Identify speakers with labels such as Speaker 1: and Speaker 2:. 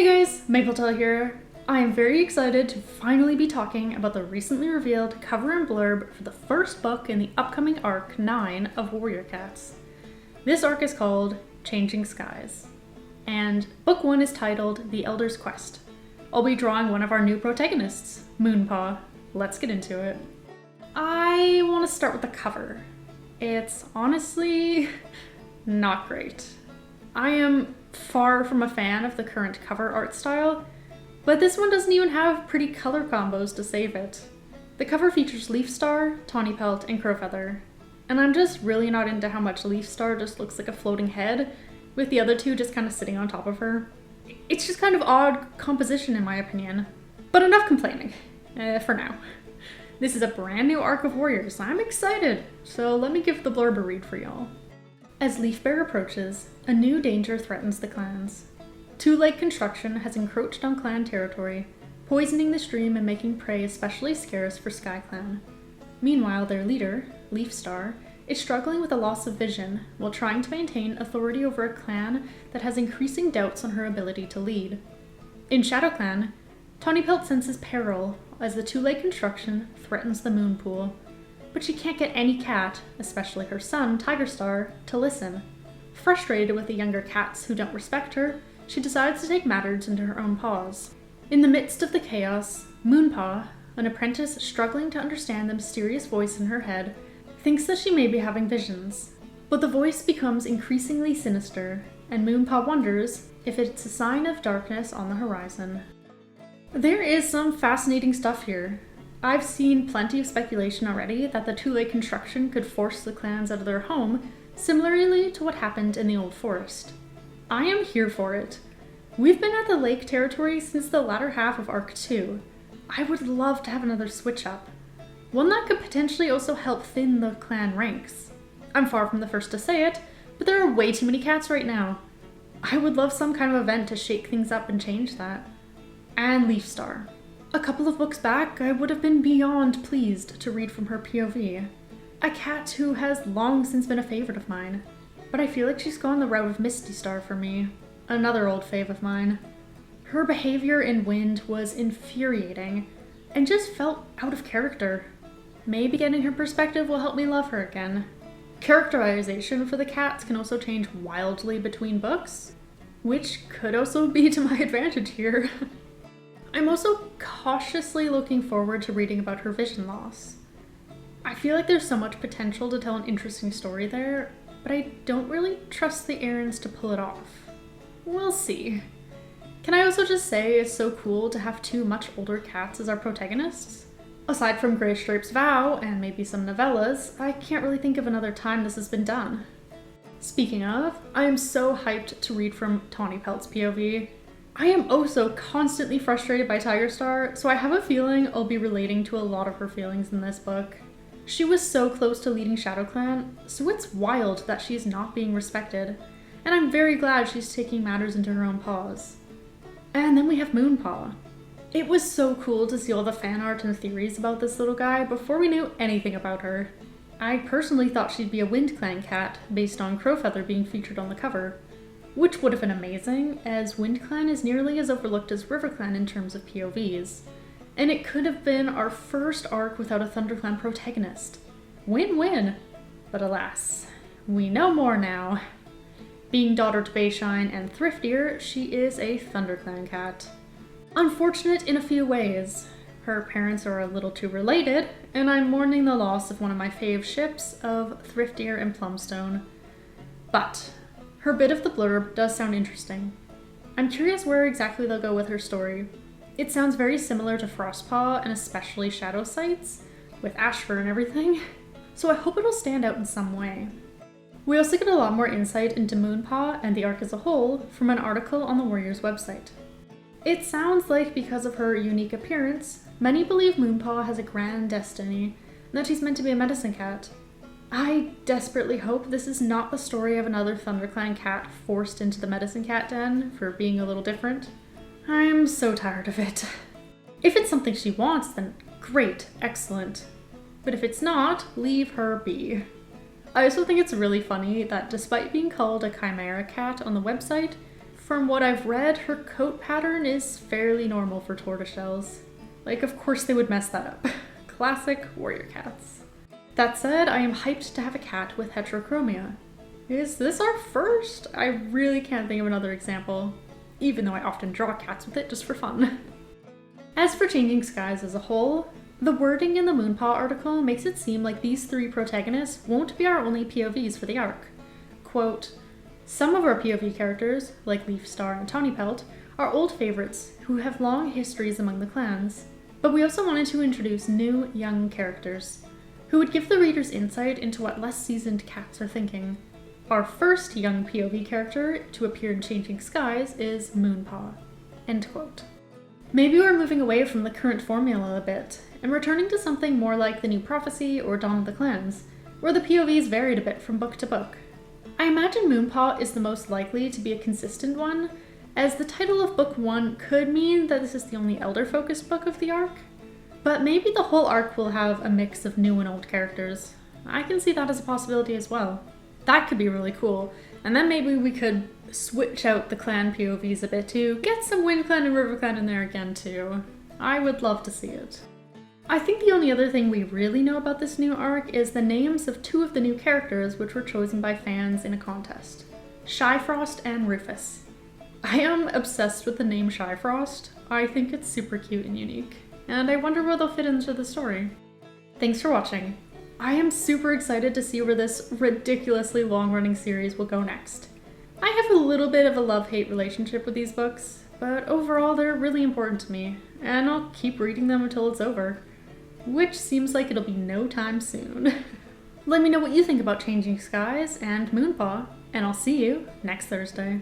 Speaker 1: Hey guys, Mapletail here. I am very excited to finally be talking about the recently revealed cover and blurb for the first book in the upcoming arc 9 of Warrior Cats. This arc is called Changing Skies, and book 1 is titled The Elder's Quest. I'll be drawing one of our new protagonists, Moonpaw. Let's get into it. I want to start with the cover. It's honestly not great. I am far from a fan of the current cover art style, but this one doesn't even have pretty color combos to save it. The cover features Leafstar, Tawny Pelt, and Crowfeather, and I'm just really not into how much Leafstar just looks like a floating head, with the other two just kind of sitting on top of her. It's just kind of odd composition in my opinion, but enough complaining, for now. This is a brand new arc of Warriors, I'm excited, so let me give the blurb a read for y'all. As Leafbear approaches, a new danger threatens the clans. Two-leg construction has encroached on clan territory, poisoning the stream and making prey especially scarce for SkyClan. Meanwhile, their leader, Leafstar, is struggling with a loss of vision while trying to maintain authority over a clan that has increasing doubts on her ability to lead. In ShadowClan, Tawny Pelt senses peril as the two-leg construction threatens the moon pool, but she can't get any cat, especially her son, Tigerstar, to listen. Frustrated with the younger cats who don't respect her, she decides to take matters into her own paws. In the midst of the chaos, Moonpaw, an apprentice struggling to understand the mysterious voice in her head, thinks that she may be having visions. But the voice becomes increasingly sinister, and Moonpaw wonders if it's a sign of darkness on the horizon. There is some fascinating stuff here. I've seen plenty of speculation already that the two-leg construction could force the clans out of their home, similarly to what happened in the Old Forest. I am here for it. We've been at the lake territory since the latter half of Arc 2. I would love to have another switch up. One that could potentially also help thin the clan ranks. I'm far from the first to say it, but there are way too many cats right now. I would love some kind of event to shake things up and change that. And Leafstar. A couple of books back, I would have been beyond pleased to read from her POV. A cat who has long since been a favorite of mine, but I feel like she's gone the route of Misty Star for me, another old fave of mine. Her behavior in Wind was infuriating, and just felt out of character. Maybe getting her perspective will help me love her again. Characterization for the cats can also change wildly between books, which could also be to my advantage here. I'm also cautiously looking forward to reading about her vision loss. I feel like there's so much potential to tell an interesting story there, but I don't really trust the errands to pull it off. We'll see. Can I also just say it's so cool to have two much older cats as our protagonists? Aside from Greystripe's Vow and maybe some novellas, I can't really think of another time this has been done. Speaking of, I am so hyped to read from Tawny Pelt's POV. I am also constantly frustrated by Tigerstar, so I have a feeling I'll be relating to a lot of her feelings in this book. She was so close to leading ShadowClan, so it's wild that she's not being respected, and I'm very glad she's taking matters into her own paws. And then we have Moonpaw. It was so cool to see all the fan art and theories about this little guy before we knew anything about her. I personally thought she'd be a Wind Clan cat, based on Crowfeather being featured on the cover, which would have been amazing, as Wind Clan is nearly as overlooked as Riverclan in terms of POVs. And it could have been our first arc without a ThunderClan protagonist. Win-win! But alas, we know more now. Being daughter to Bayshine and Thriftier, she is a ThunderClan cat. Unfortunate in a few ways. Her parents are a little too related, and I'm mourning the loss of one of my fave ships of Thriftier and Plumstone. But her bit of the blurb does sound interesting. I'm curious where exactly they'll go with her story. It sounds very similar to Frostpaw and especially Shadow Sights, with Ashfur and everything, so I hope it'll stand out in some way. We also get a lot more insight into Moonpaw and the arc as a whole from an article on the Warriors website. It sounds like because of her unique appearance, many believe Moonpaw has a grand destiny and that she's meant to be a medicine cat. I desperately hope this is not the story of another ThunderClan cat forced into the medicine cat den for being a little different. I'm so tired of it. If it's something she wants, then great, excellent. But if it's not, leave her be. I also think it's really funny that despite being called a chimera cat on the website, From what I've read, her coat pattern is fairly normal for tortoiseshells. Like, of course they would mess that up. Classic warrior cats. That said, I am hyped to have a cat with heterochromia. Is this our first? I really can't think of another example, even though I often draw cats with it just for fun. As for Changing Skies as a whole, the wording in the Moonpaw article makes it seem like these three protagonists won't be our only POVs for the arc. Quote, "Some of our POV characters, like Leafstar and Tawny Pelt, are old favorites who have long histories among the clans, but we also wanted to introduce new, young characters who would give the readers insight into what less seasoned cats are thinking. Our first young POV character to appear in Changing Skies is Moonpaw." End quote. Maybe we're moving away from the current formula a bit, and returning to something more like The New Prophecy or Dawn of the Clans, where the POVs varied a bit from book to book. I imagine Moonpaw is the most likely to be a consistent one, as the title of book 1 could mean that this is the only elder-focused book of the arc. But maybe the whole arc will have a mix of new and old characters. I can see that as a possibility as well. That could be really cool, and then maybe we could switch out the clan POVs a bit to get some Wind Clan and Riverclan in there again too. I would love to see it. I think the only other thing we really know about this new arc is the names of 2 of the new characters which were chosen by fans in a contest. Shyfrost and Rufus. I am obsessed with the name Shyfrost. I think it's super cute and unique, and I wonder where they'll fit into the story. Thanks for watching. I am super excited to see where this ridiculously long-running series will go next. I have a little bit of a love-hate relationship with these books, but overall they're really important to me, and I'll keep reading them until it's over. Which seems like it'll be no time soon. Let me know what you think about Changing Skies and Moonpaw, and I'll see you next Thursday.